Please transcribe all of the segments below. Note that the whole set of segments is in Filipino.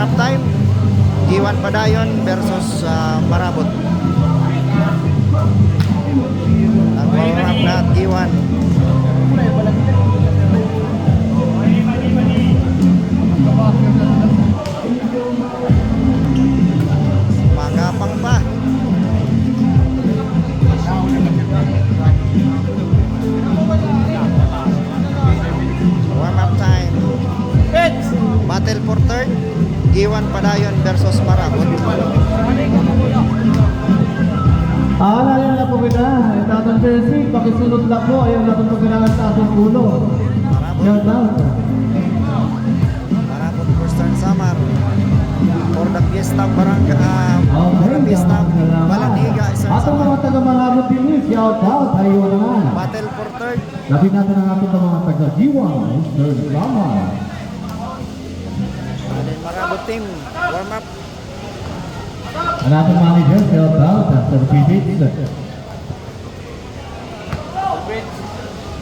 warm-up time. G1 Padayon versus Marabot. Nag-warm up na G1. Magapang pa. Warm up time. Battle for third. G1 Padayon versus Marabot. Aalayan na po kita. Tatang Chelsea, pakisunod lang po. Ayaw natin pagkailangan sa atong ulo. Shout out. Marabot first turn Samar. For the Fiesta Barangay. For the Fiesta Balaniga. Atong mga taga-Marabot din, shout out. Ayaw naman. Battle for third. Labi natin ang atong mga taga-G1. Third drama. Marabot team. Warm up. Ang ating manager, shout out. Sir Pibits.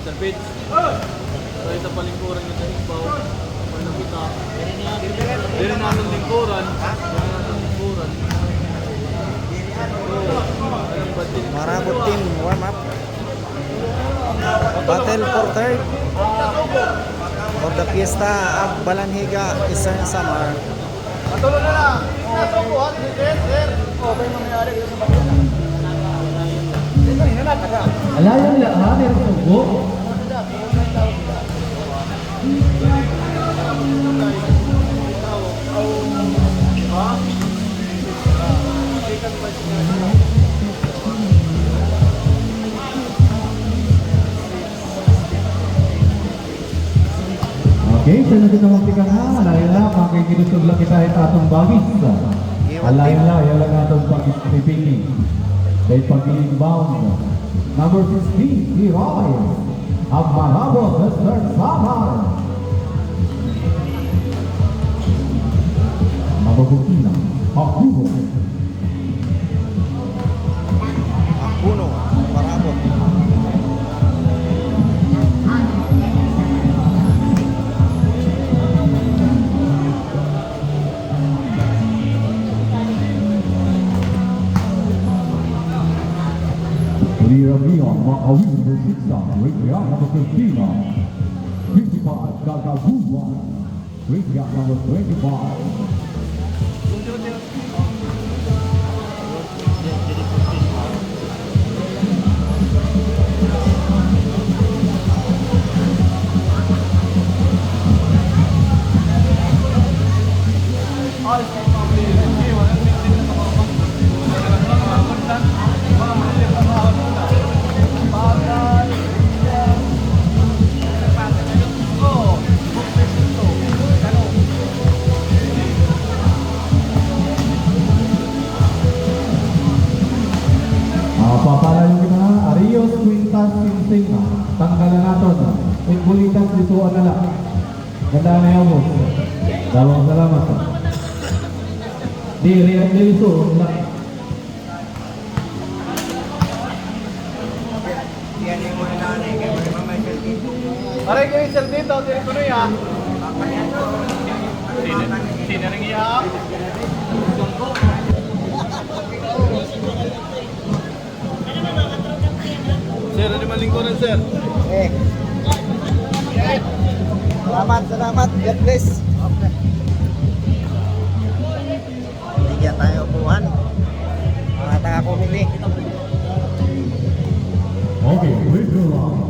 Sir Pits. So ito palingkuran nyo sa Isbaw. Pag nakita. Dili natin lingkuran. Marabot team. Warm up. Battle for third. For the Fiesta of Balanhiga, Eastern Samar. Matulog na lang. Subuhan. Sir. O, ba yung mangyayari dito sa bagay? Alayang lahat, yung subo. Okay, so natin naman tika na. Alayang lang, makikinusog lang kita at atong bagis. Alayang lang, yan lang atong pag-pipiki. Dahil pag-inbound. Number 16, Hiroy. Ang Marabot, Mr. Samar. Mababutina, Akubo. Puno. Marabot. Lira Leon, Makawin, number 6, Rikiak, number 15, 55, Gagabuwa, Rikiak, number 25. Papalayo na, Arios Quintas Sinsing, tanggalan natin. Itbulitas dituan na lang. Ganda na yung boss. Dalawang salamat. Di, ito. Aray kayo sir dito. Dito na yan. Sino rin iya? Sir, ano malingkuran sir? Salamat. God bless. Bigyan tayo upuan. Mga taga-committee. Okay, wait for